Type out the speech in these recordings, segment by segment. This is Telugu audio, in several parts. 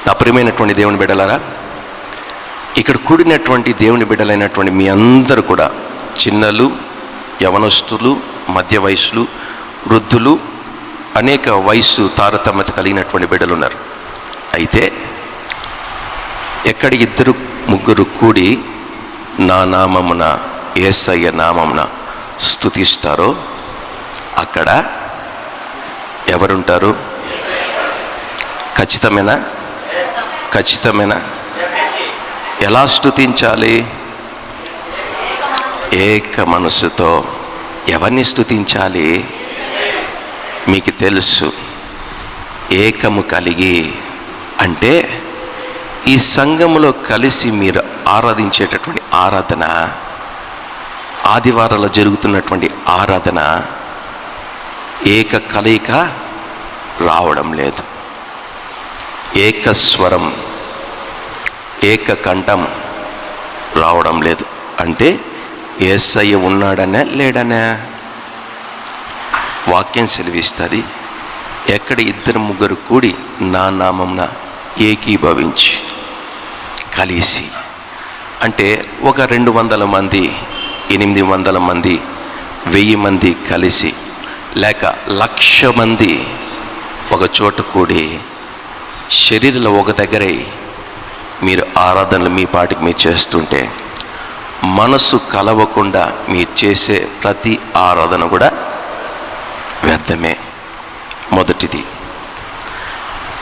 నా ప్రియమైనటువంటి దేవుని బిడ్డలారా, ఇక్కడ కూడినటువంటి దేవుని బిడ్డలైనటువంటి మీ అందరూ కూడా చిన్నలు, యవనస్తులు, మధ్య వయస్సులు, వృద్ధులు, అనేక వయస్సు తారతమ్యత కలిగినటువంటి బిడ్డలు ఉన్నారు. అయితే ఎక్కడ 2-3 కూడి నా నామమున, యేసయ్య నామమున స్తుతిస్తారో అక్కడ ఎవరుంటారు? ఖచ్చితమేనా? ఖచ్చితమేనా? ఎలా స్తుతించాలి? ఏక మనసుతో. ఎవరిని స్తుతించాలి? మీకు తెలుసు. ఏకము కలిగి అంటే ఈ సంఘములో కలిసి మీరు ఆరాధించేటటువంటి ఆరాధన, ఆదివారాల్లో జరుగుతున్నటువంటి ఆరాధన ఏక కలయిక రావడం లేదు. ఏకస్వరం, ఏక కంఠం రావడం లేదు. అంటే యేసయ్య ఉన్నాడనే లేడనే వాక్యం సెలవిస్తుంది. ఎక్కడ 2-3 కూడి నా నామమున ఏకీభవించి కలిసి, అంటే ఒక 200 మంది, 800 మంది, 1000 మంది కలిసి, లేక 1,00,000 మంది ఒక చోట కూడి శరీరంలో ఒక దగ్గరై మీరు ఆరాధనలు మీ పాటికి మీరు చేస్తుంటే మనసు కలవకుండా మీరు చేసే ప్రతి ఆరాధన కూడా వ్యర్థమే. మొదటిది,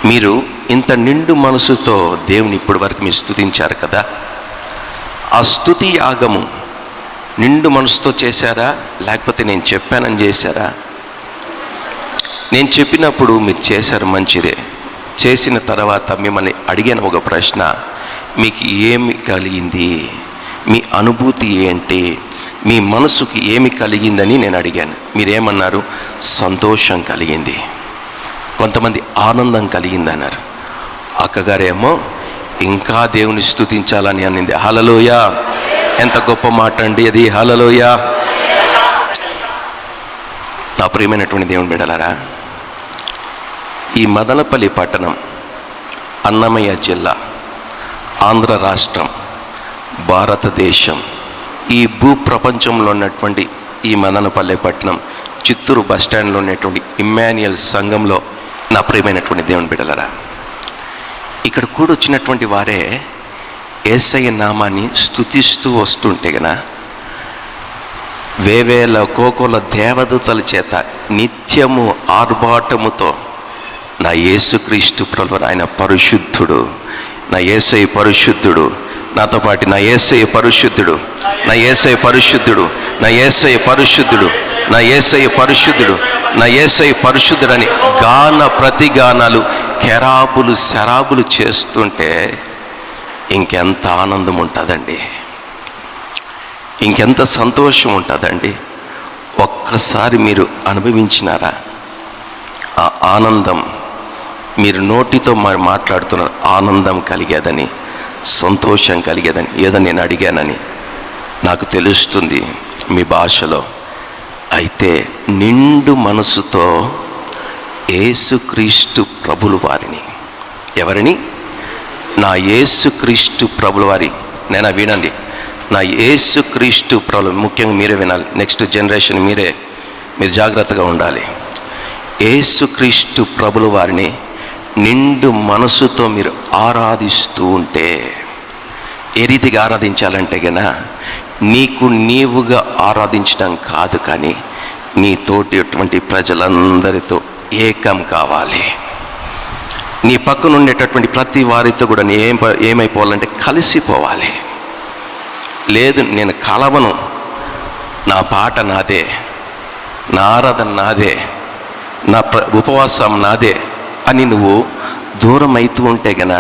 మీరు ఇంత నిండు మనసుతో దేవుని ఇప్పటి వరకు మీరు స్తుతించారు కదా, ఆ స్తుతి యాగము నిండు మనసుతో చేశారా, లేకపోతే నేను చెప్పానని చేశారా? నేను చెప్పినప్పుడు మీరు చేశారు, మంచిదే. చేసిన తర్వాత మిమ్మల్ని అడిగిన ఒక ప్రశ్న, మీకు ఏమి కలిగింది, మీ అనుభూతి ఏంటి, మీ మనసుకి ఏమి కలిగిందని నేను అడిగాను. మీరేమన్నారు? సంతోషం కలిగింది. కొంతమంది ఆనందం కలిగింది అన్నారు. అక్కగారేమో ఇంకా దేవుని స్తుతించాలని అనింది. హల్లెలూయా! ఎంత గొప్ప మాట అండి అది, హల్లెలూయా! నా ప్రియమైనటువంటి దేవుని బిడ్డలారా, ఈ మదనపల్లి పట్టణం, అన్నమయ్య జిల్లా, ఆంధ్ర రాష్ట్రం, భారతదేశం, ఈ భూప్రపంచంలో ఉన్నటువంటి ఈ మదనపల్లి పట్టణం, చిత్తూరు బస్టాండ్లో ఉన్నటువంటి ఇమ్మాన్యుయల్ సంఘంలో నా ప్రియమైనటువంటి దేవుని బిడ్డలారా, ఇక్కడ కూడొచ్చినటువంటి వారే యేసయ్య నామాన్ని స్తుతిస్తూ వస్తుంటే గన వేవేల కోకోల దేవదూతల చేత నిత్యము ఆర్భాటముతో నా యేసుక్రీస్తు ప్రభువు, ఆయన పరిశుద్ధుడు, నా యేసయ్య పరిశుద్ధుడు, నాతో పాటు నా యేసయ్య పరిశుద్ధుడు, నా యేసయ్య పరిశుద్ధుడు, నా యేసయ్య పరిశుద్ధుడు, నా యేసయ్య పరిశుద్ధుడు, నా యేసయ్య పరిశుద్ధుడని గాన ప్రతిగానాలు, కెరాబులు, శరాబులు చేస్తుంటే ఇంకెంత ఆనందం ఉంటుందండి, ఇంకెంత సంతోషం ఉంటుందండి. ఒక్కసారి మీరు అనుభవించినారా ఆ ఆనందం? మీరు నోటితో మరి మాట్లాడుతున్నారు, ఆనందం కలిగేదని, సంతోషం కలిగేదని. ఏదో నేను అడిగానని నాకు తెలుస్తుంది మీ భాషలో. అయితే నిండు మనసుతో యేసుక్రీస్తు ప్రభుల వారిని, ఎవరిని? నా యేసుక్రీస్తు ప్రభుల వారి, నేను వినండి, నా యేసుక్రీస్తు ప్రభులు, ముఖ్యంగా మీరే వినాలి, నెక్స్ట్ జనరేషన్ మీరు జాగ్రత్తగా ఉండాలి. యేసుక్రీస్తు ప్రభుల వారిని నిండు మనసుతో మీరు ఆరాధిస్తూ ఉంటే, ఏ రీతిగా ఆరాధించాలంటే గన నీకు నీవుగా ఆరాధించడం కాదు, కానీ నీ తోటి ప్రజలందరితో ఏకం కావాలి. నీ పక్కన ఉండేటటువంటి ప్రతి వారితో కూడా ఏమైపోవాలంటే కలిసిపోవాలి. లేదు నేను కలవను, నా పాట నాదే, నా ఆరాధన నాదే, నా ఉపవాసం నాదే అని నువ్వు దూరం అవుతూ ఉంటే గన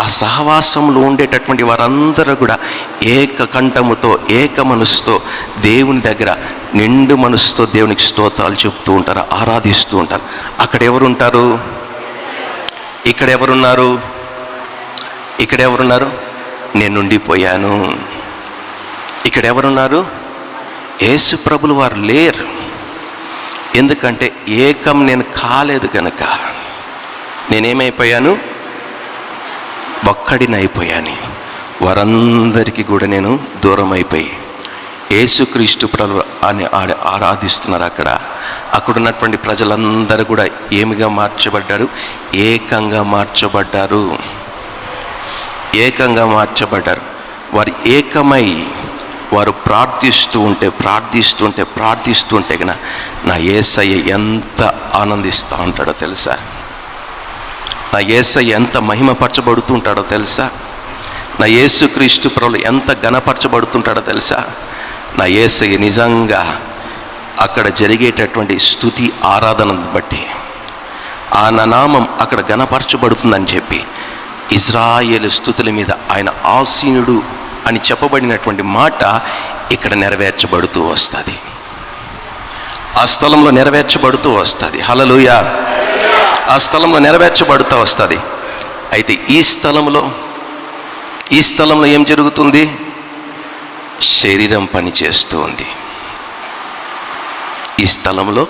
ఆ సహవాసంలో ఉండేటటువంటి వారందరూ కూడా ఏక కంఠముతో, ఏక మనసుతో దేవుని దగ్గర నిండు మనసుతో దేవునికి స్తోత్రాలు చెప్తూ ఉంటారు, ఆరాధిస్తూ ఉంటారు. అక్కడ ఎవరుంటారు? ఇక్కడ ఎవరున్నారు? ఇక్కడ ఎవరున్నారు? నేను ఉండిపోయాను. ఇక్కడ ఎవరున్నారు? యేసు ప్రభులు వారు లేరు. ఎందుకంటే ఏకం నేను కాలేదు కనుక. నేనేమైపోయాను? ఒక్కడినైపోయాను. వారందరికీ కూడా నేను దూరం అయిపోయి యేసుక్రీస్తు ప్రభు అని ఆరాధిస్తున్నారు. అక్కడ ఉన్నటువంటి ప్రజలందరూ కూడా ఏమిగా మార్చబడ్డారు? ఏకంగా మార్చబడ్డారు. ఏకంగా మార్చబడ్డారు. వారు ఏకమై వారు ప్రార్థిస్తూ ఉంటే కన్నా నా యేసయ్య ఎంత ఆనందిస్తూ ఉంటాడో తెలుసా? నా యేసయ్య ఎంత మహిమపరచబడుతూ ఉంటాడో తెలుసా? నా యేసుక్రీస్తు ప్రభువు ఎంత ఘనపరచబడుతుంటాడో తెలుసా? నా యేసయ్య నిజంగా అక్కడ జరిగేటటువంటి స్తుతి ఆరాధనను బట్టి ఆ నామం అక్కడ ఘనపరచబడుతుందని చెప్పి ఇజ్రాయేలు స్తుతుల మీద ఆయన ఆసీనుడు అని చెప్పబడినటువంటి మాట ఇక్కడ నెరవేర్చబడుతూ వస్తుంది. ఆ స్థలంలో నెరవేర్చబడుతూ వస్తుంది. హల్లెలూయా. ఆ స్థలంలో నెరవేర్చబడుతూ వస్తుంది. అయితే ఈ స్థలంలో ఏం జరుగుతుంది? శరీరం పనిచేస్తూ ఉంది. ఈ స్థలంలో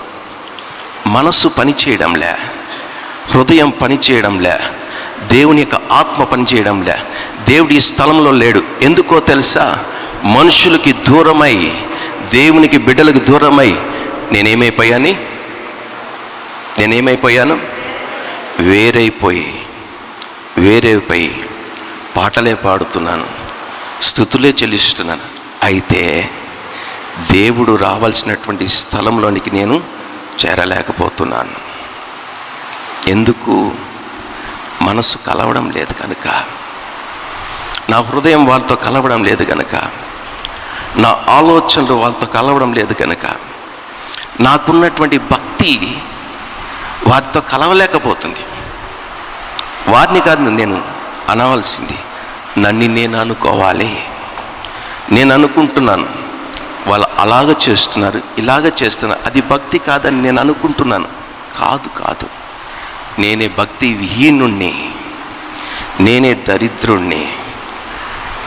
మనసు పనిచేయడంలే, హృదయం పనిచేయడంలే, దేవుని యొక్క ఆత్మ పనిచేయడంలే. దేవుడు ఈ స్థలంలో లేడు. ఎందుకో తెలుసా? మనుషులకి దూరమై, దేవునికి బిడ్డలకు దూరమై నేనేమైపోయాను? వేరైపోయి పాటలే పాడుతున్నాను, స్తుతులే చెల్లిస్తున్నాను. అయితే దేవుడు రావాల్సినటువంటి స్థలంలోనికి నేను చేరలేకపోతున్నాను. ఎందుకు? మనసు కలవడం లేదు కనుక, నా హృదయం వాళ్ళతో కలవడం లేదు కనుక, నా ఆలోచనలు వాళ్ళతో కలవడం లేదు కనుక, నాకున్నటువంటి భక్తి వారితో కలవలేకపోతుంది. వారిని కాదు నేను అనవలసింది, నన్ను నేను అనుకోవాలి. నేను అనుకుంటున్నాను వాళ్ళు అలాగ చేస్తున్నారు, ఇలాగ చేస్తున్నారు, అది భక్తి కాదని నేను అనుకుంటున్నాను. కాదు, నేనే భక్తి విహీనుణ్ణి, నేనే దరిద్రుణ్ణి,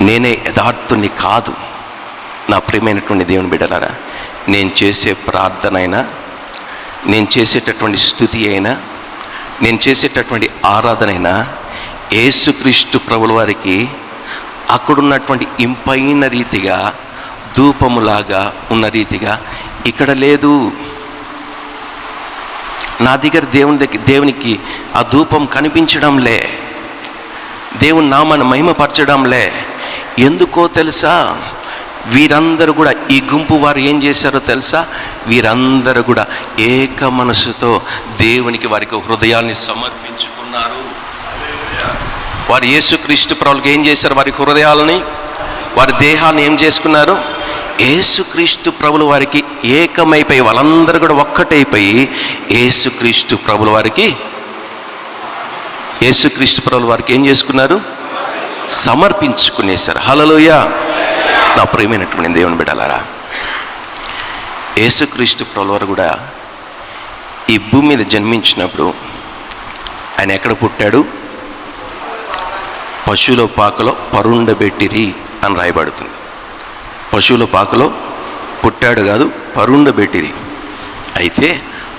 నేనే యథార్థుణ్ణి కాదు. నా ప్రియమైనటువంటి దేవుని బిడ్డలారా, నేను చేసే ప్రార్థన అయినా, నేను చేసేటటువంటి స్తుతి అయినా, నేను చేసేటటువంటి ఆరాధన అయినా యేసుక్రీస్తు ప్రభుల వారికి అక్కడున్నటువంటి ఇంపైన రీతిగా, ధూపములాగా ఉన్న రీతిగా ఇక్కడ లేదు. నా దగ్గర దేవునికి ఆ ధూపం కనిపించడంలే, దేవుని నామాన్ని మహిమపరచడంలే. ఎందుకో తెలుసా? వీరందరూ కూడా, ఈ గుంపు వారు ఏం చేశారో తెలుసా? వీరందరూ కూడా ఏక మనసుతో దేవునికి వారికి హృదయాన్ని సమర్పించుకున్నారు. వారు యేసుక్రీస్తు ప్రభువుకి ఏం చేశారు? వారి హృదయాలని, వారి దేహాన్ని ఏం చేసుకున్నారు? యేసుక్రీస్తు ప్రభుల వారికి ఏకమైపోయి, వాళ్ళందరూ కూడా ఒక్కటైపోయి యేసుక్రీస్తు ప్రభుల వారికి ఏం చేసుకున్నారు? సమర్పించుకునేశారు. హల్లెలూయా. నా ప్రియమైనటువంటి దేవుని బిడ్డలారా, యేసుక్రీస్తు ప్రభుల వారు కూడా ఈ భూమి మీద జన్మించినప్పుడు ఆయన ఎక్కడ పుట్టాడు? పశువుల పాకలో పరుండబెట్టిరి అని రాయబడుతుంది. పశువుల పాకలో పుట్టాడు కాదు, పరుండబెట్టిరి. అయితే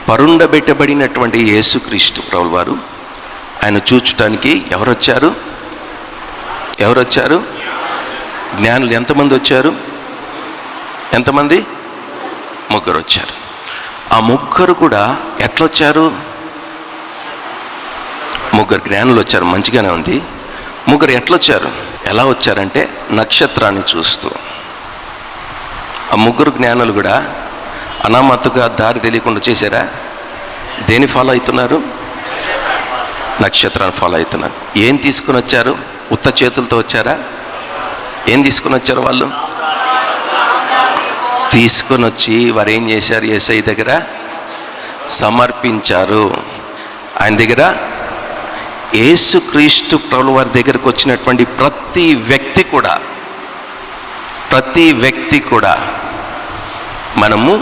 పరుండబెట్టబడినటువంటి యేసుక్రీస్తు ప్రభుల వారు ఆయన చూచటానికి ఎవరు వచ్చారు? జ్ఞానులు ఎంతమంది వచ్చారు? ఎంతమంది? 3 వచ్చారు. ఆ 3 కూడా ఎట్లొచ్చారు? 3 జ్ఞానులు వచ్చారు, మంచిగానే ఉంది. 3 ఎట్లొచ్చారు? ఎలా వచ్చారంటే నక్షత్రాన్ని చూస్తూ. ఆ 3 జ్ఞానులు కూడా అనామత్తుగా దారి తెలియకుండా చేశారా? దేని ఫాలో అవుతున్నారు? నక్షత్రాన్ని ఫాలో అవుతున్నారు. ఏం తీసుకుని వచ్చారు? ఉత్త చేతులతో వచ్చారా? ఏం తీసుకుని వచ్చారు? వాళ్ళు తీసుకొని వచ్చి వారు ఏం చేశారు? యేసయ్య దగ్గర సమర్పించారు. ఆయన దగ్గర, యేసుక్రీస్తు ప్రభుల వారి దగ్గరకు వచ్చినటువంటి ప్రతి వ్యక్తి కూడా మనము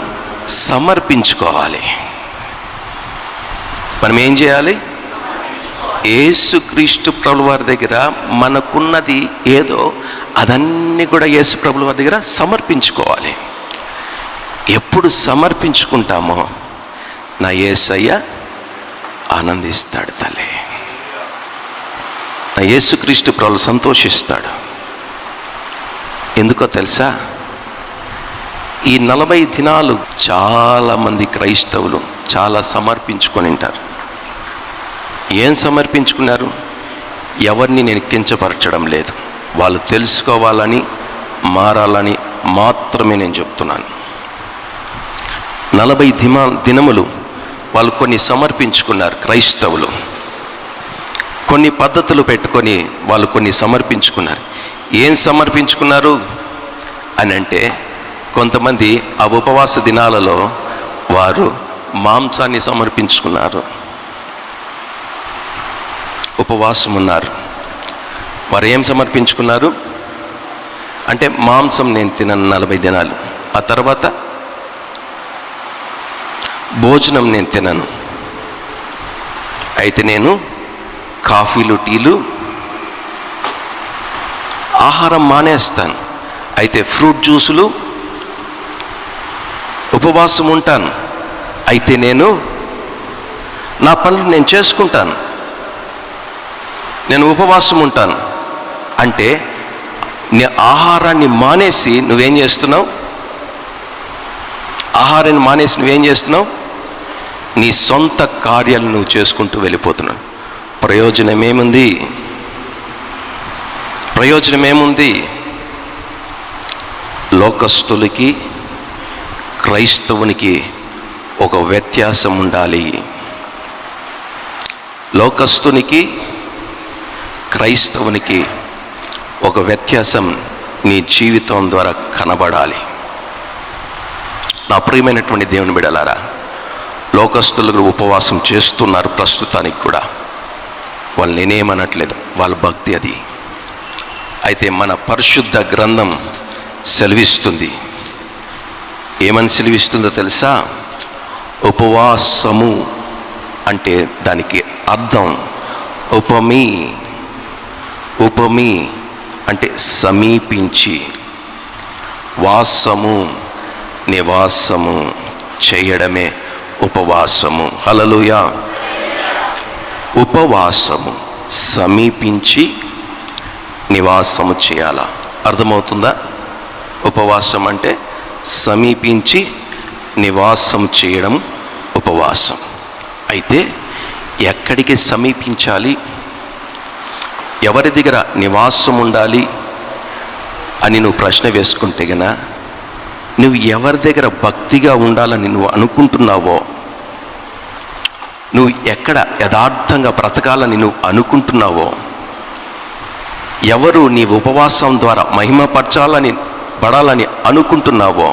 సమర్పించుకోవాలి. మనం ఏం చేయాలి? యేసుక్రీస్తు ప్రభుల వారి దగ్గర మనకున్నది ఏదో అదన్నీ కూడా యేసు ప్రభుల వారి దగ్గర సమర్పించుకోవాలి. ఎప్పుడు సమర్పించుకుంటామో నా యేసయ్య ఆనందిస్తాడు తల్లి. నా యేసుక్రీస్తు ప్రభువు సంతోషిస్తాడు. ఎందుకో తెలుసా? ఈ 40 దినాలు చాలామంది క్రైస్తవులు చాలా సమర్పించుకొని ఉంటారు. ఏం సమర్పించుకున్నారు? ఎవరిని నేను కించపరచడం లేదు, వాళ్ళు తెలుసుకోవాలని మారాలని మాత్రమే నేను చెప్తున్నాను. 40 దినములు వాళ్ళు కొన్ని సమర్పించుకున్నారు. క్రైస్తవులు కొన్ని పద్ధతులు పెట్టుకొని వాళ్ళు కొన్ని సమర్పించుకున్నారు. ఏం సమర్పించుకున్నారు అని అంటే, కొంతమంది ఆ ఉపవాస దినాలలో వారు మాంసాన్ని సమర్పించుకున్నారు, ఉపవాసం ఉన్నారు. వారు ఏం సమర్పించుకున్నారు అంటే, మాంసం నేను తినను 40 దినాలు, ఆ తర్వాత భోజనం నేను తినను, అయితే నేను కాఫీలు టీలు ఆహారం మానేస్తాను, అయితే ఫ్రూట్ జ్యూసులు ఉపవాసం ఉంటాను, అయితే నేను నా పనులు నేను చేసుకుంటాను, నేను ఉపవాసం ఉంటాను. అంటే నీ ఆహారాన్ని మానేసి నువ్వేం చేస్తున్నావు? ఆహారాన్ని మానేసి నువ్వేం చేస్తున్నావు? నీ సొంత కార్యాలు నువ్వు చేసుకుంటూ వెళ్ళిపోతున్నావు. ప్రయోజనమేముంది? ప్రయోజనమేముంది? లోకస్తులకి క్రైస్తవునికి ఒక వ్యత్యాసం ఉండాలి. లోకస్తునికి క్రైస్తవునికి ఒక వ్యత్యాసం నీ జీవితం ద్వారా కనబడాలి. నా ప్రియమైనటువంటి దేవుని బిడ్డలారా, లోకస్తులు ఉపవాసం చేస్తున్నారు ప్రస్తుతానికి కూడా, వాళ్ళు నేనేమనట్లేదు, వాళ్ళ భక్తి అది. అయితే మన పరిశుద్ధ గ్రంథం సెలవిస్తుంది. ఏమని సెలవిస్తుందో తెలుసా? ఉపవాసము అంటే దానికి అర్థం ఉపమి. ఉపమి అంటే సమీపించి, వాసము నివాసము చేయడమే ఉపవాసము. హల్లెలూయా. ఉపవాసము సమీపించి నివాసము చేయాలా? అర్థమవుతుందా? ఉపవాసం అంటే సమీపించి నివాసం చేయడం ఉపవాసం. అయితే ఎక్కడికి సమీపించాలి, ఎవరి దగ్గర నివాసం ఉండాలి అని నువ్వు ప్రశ్న వేసుకుంటే గన, నువ్వు ఎవరి దగ్గర భక్తిగా ఉండాలని నువ్వు అనుకుంటున్నావో, నువ్వు ఎక్కడ యథార్థంగా బ్రతకాలని నువ్వు అనుకుంటున్నావో, ఎవరు నీ ఉపవాసం ద్వారా మహిమపరచాలని పడాలని అనుకుంటున్నావో,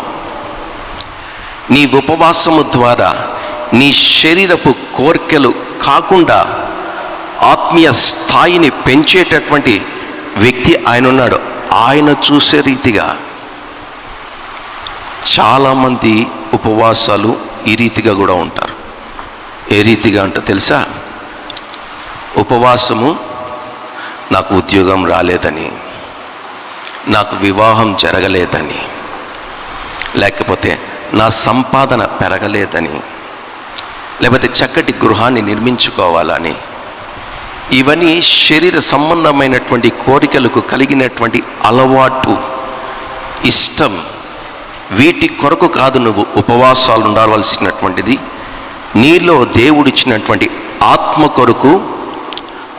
నీ ఉపవాసము ద్వారా నీ శరీరపు కోరికలు కాకుండా ఆత్మీయ స్థాయిని పెంచేటటువంటి వ్యక్తి ఆయన ఉన్నాడు. ఆయన చూసే రీతిగా చాలామంది ఉపవాసాలు ఈ రీతిగా కూడా ఉంటారు. ఏ రీతిగా అంటే తెలుసా? ఉపవాసము నాకు ఉద్యోగం రాలేదని, నాకు వివాహం జరగలేదని, లేకపోతే నా సంపాదన పెరగలేదని, లేకపోతే చక్కటి గృహాన్ని నిర్మించుకోవాలని, ఇవన్నీ శరీర సంబంధమైనటువంటి కోరికలకు కలిగినటువంటి అలవాటు, ఇష్టం. వీటి కొరకు కాదు నువ్వు ఉపవాసాలు ఉండవలసినటువంటిది. నీలో దేవుడిచ్చినటువంటి ఆత్మ కొరకు,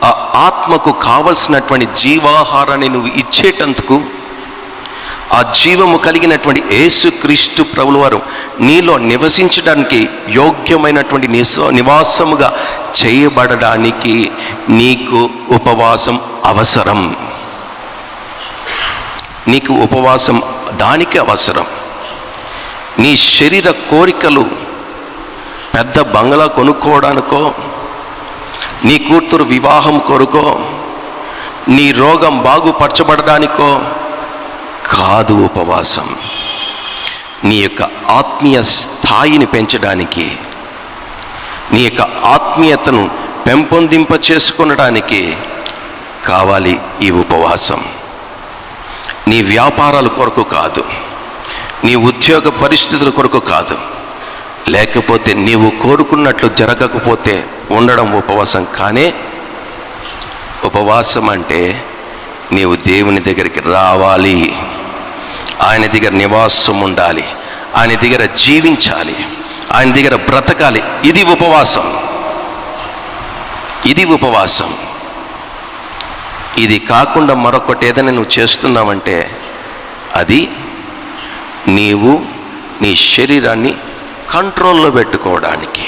ఆ ఆత్మకు కావలసినటువంటి జీవాహారాన్ని నువ్వు ఇచ్చేటందుకు, ఆ జీవము కలిగినటువంటి యేసుక్రీస్తు ప్రభుల వారు నీలో నివసించడానికి యోగ్యమైనటువంటి నివాసముగా చేయబడడానికి నీకు ఉపవాసం అవసరం. నీకు ఉపవాసం దానికి అవసరం. నీ శరీర కోరికలు పెద్ద బంగ్లా కొనుక్కోవడానికో, నీ కూతురు వివాహం కొరకో, నీ రోగం బాగుపరచబడడానికో కాదు ఉపవాసం. నీ యొక్క ఆత్మీయ స్థాయిని పెంచడానికి, నీ యొక్క ఆత్మీయతను పెంపొందింప చేసుకొనడానికి కావాలి ఈ ఉపవాసం. నీ వ్యాపారాల కొరకు కాదు, నీ ఉద్యోగ పరిస్థితుల కొరకు కాదు, లేకపోతే నీవు కోరుకున్నట్లు జరగకపోతే ఉండడం ఉపవాసం కానే ఉపవాసం అంటే నీవు దేవుని దగ్గరికి రావాలి, ఆయన దగ్గర నివాసం ఉండాలి, ఆయన దగ్గర జీవించాలి, ఆయన దగ్గర బ్రతకాలి. ఇది ఉపవాసం. ఇది ఉపవాసం. ఇది కాకుండా మరొకటి ఏదైనా నువ్వు చేస్తున్నావంటే అది నీవు నీ శరీరాన్ని కంట్రోల్లో పెట్టుకోవడానికి,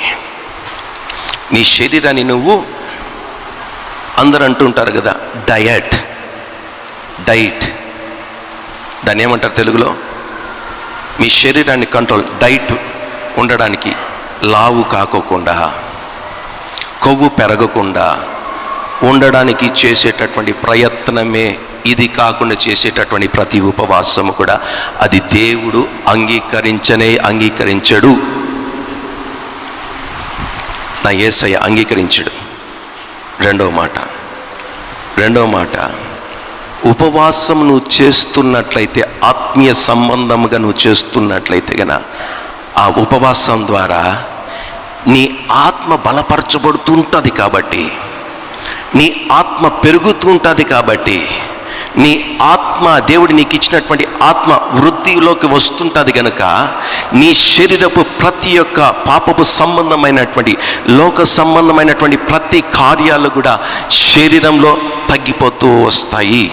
నీ శరీరాన్ని నువ్వు, అందరూ అంటుంటారు కదా డయట్, దాన్ని ఏమంటారు తెలుగులో? మీ శరీరాన్ని కంట్రోల్, డైట్ ఉండడానికి, లావు కాకోకుండా, కొవ్వు పెరగకుండా ఉండడానికి చేసేటటువంటి ప్రయత్నమే ఇది. కాకుండా చేసేటటువంటి ప్రతి ఉపవాసము కూడా అది దేవుడు అంగీకరించడు. నా యేసయ్య అంగీకరించడు. రెండవ మాట, ఉపవాసం నువ్వు చేస్తున్నట్లయితే, ఆత్మీయ సంబంధముగా నువ్వు చేస్తున్నట్లయితే గన ఆ ఉపవాసం ద్వారా నీ ఆత్మ బలపరచబడుతుంటుంది. కాబట్టి నీ ఆత్మ పెరుగుతుంటుంది. కాబట్టి నీ ఆత్మ, దేవుడు నీకు ఇచ్చినటువంటి ఆత్మ వృద్ధిలోకి వస్తుంటుంది కనుక నీ శరీరపు ప్రతి ఒక్క పాపపు సంబంధమైనటువంటి, లోక సంబంధమైనటువంటి ప్రతి కార్యాలు కూడా శరీరంలో తగ్గిపోతూ వస్తాయి.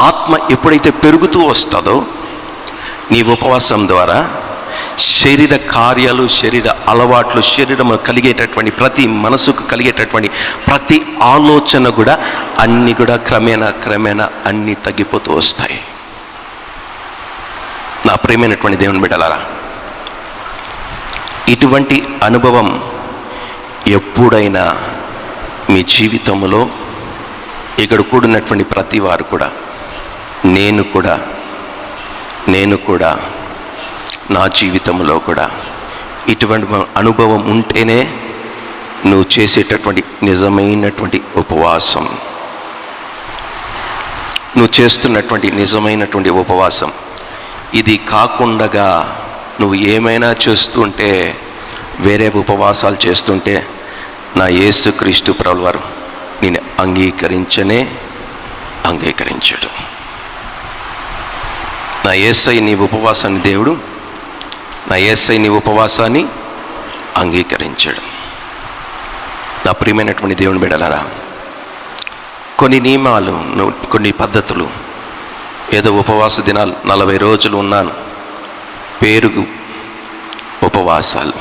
ఆత్మ ఎప్పుడైతే పెరుగుతూ వస్తుందో నీ ఉపవాసం ద్వారా శరీర కార్యాలు, శరీర అలవాట్లు, శరీరంలో కలిగేటటువంటి ప్రతి, మనసుకు కలిగేటటువంటి ప్రతి ఆలోచన కూడా అన్నీ కూడా క్రమేణా అన్నీ తగ్గిపోతూ వస్తాయి. నా ప్రియమైనటువంటి దేవుని బిడ్డలారా, ఇటువంటి అనుభవం ఎప్పుడైనా మీ జీవితంలో, ఇక్కడ కూడినటువంటి ప్రతి వారు కూడా, నేను కూడా నా జీవితంలో కూడా ఇటువంటి అనుభవం ఉంటేనే నువ్వు చేసేటటువంటి నిజమైనటువంటి ఉపవాసం, నువ్వు చేస్తున్నటువంటి నిజమైనటువంటి ఉపవాసం. ఇది కాకుండా నువ్వు ఏమైనా చేస్తుంటే, వేరే ఉపవాసాలు చేస్తుంటే, నా యేసుక్రీస్తు ప్రభువు వారు నేను అంగీకరించడు. నా యేసయ్య నీ ఉపవాసాన్ని దేవుడు, నా యేసయ్య నీ ఉపవాసాన్ని అంగీకరించాడు. నా ప్రియమైనటువంటి దేవుని బిడ్డలారా, కొన్ని నియమాలు, కొన్ని పద్ధతులు, ఏదో ఉపవాస దినాలు 40 రోజులు ఉన్నాను, పేరుగు ఉపవాసాలు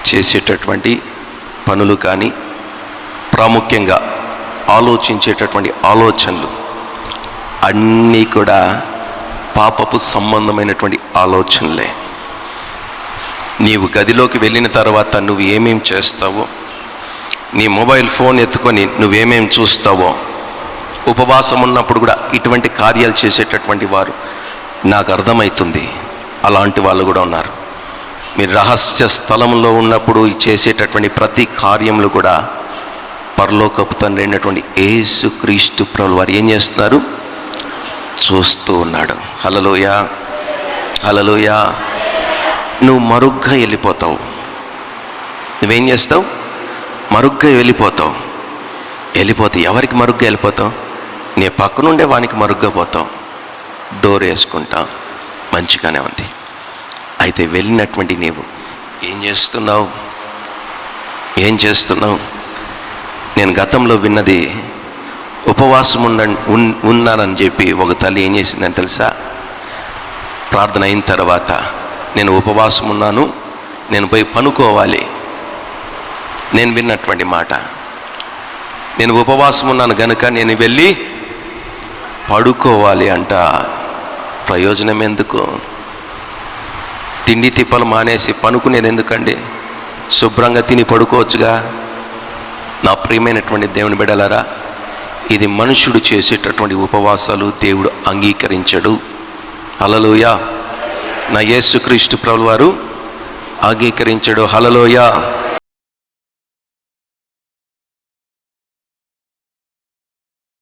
చేసేటటువంటి పనులు కానీ, ప్రాముఖ్యంగా ఆలోచించేటటువంటి ఆలోచనలు అన్నీ కూడా పాపపు సంబంధమైనటువంటి ఆలోచనలే. నీవు గదిలోకి వెళ్ళిన తర్వాత నువ్వు ఏమేం చేస్తావో, నీ మొబైల్ ఫోన్ ఎత్తుకొని నువ్వేమేం చూస్తావో, ఉపవాసం ఉన్నప్పుడు కూడా ఇటువంటి కార్యాలు చేసేటటువంటి వారు నాకు అర్థమవుతుంది. అలాంటి వాళ్ళు కూడా ఉన్నారు. మీరు రహస్య స్థలంలో ఉన్నప్పుడు చేసేటటువంటి ప్రతి కార్యములు కూడా పరలోకపు తండ్రి అయినటువంటి యేసుక్రీస్తు ప్రభువు వారు ఏం చేస్తున్నారు? చూస్తూ ఉన్నాడు. హల్లెలూయా, హల్లెలూయా. నువ్వు మరుగ్గా వెళ్ళిపోతావు. నువ్వేం చేస్తావు? మరుగ్గా వెళ్ళిపోతే ఎవరికి మరుగ్గా వెళ్ళిపోతావు? నీ పక్కనుండే వానికి మరుగ్గా పోతావు. డోర్ వేసుకుంటావు, మంచిగానే ఉంది. అయితే వెళ్ళినటువంటి నీవు ఏం చేస్తున్నావు? నేను గతంలో విన్నది, ఉపవాసం ఉన్నానని చెప్పి ఒక తల్లి ఏం చేసిందని తెలుసా? ప్రార్థన అయిన తర్వాత, నేను ఉపవాసం ఉన్నాను, నేను పోయి పనుకోవాలి. నేను విన్నటువంటి మాట, నేను ఉపవాసం ఉన్నాను గనుక నేను వెళ్ళి పడుకోవాలి అంట. ప్రయోజనం ఎందుకు? తిండి తిప్పలు మానేసి పనుకునేది ఎందుకండి? శుభ్రంగా తిని పడుకోవచ్చుగా. నా ప్రియమైనటువంటి దేవుని బిడ్డలారా, ఇది మనుషుడు చేసేటటువంటి ఉపవాసాలు దేవుడు అంగీకరించడు. హల్లెలూయా. నా యేసుక్రీస్తు ప్రభువు వారు అంగీకరించడు. హల్లెలూయా.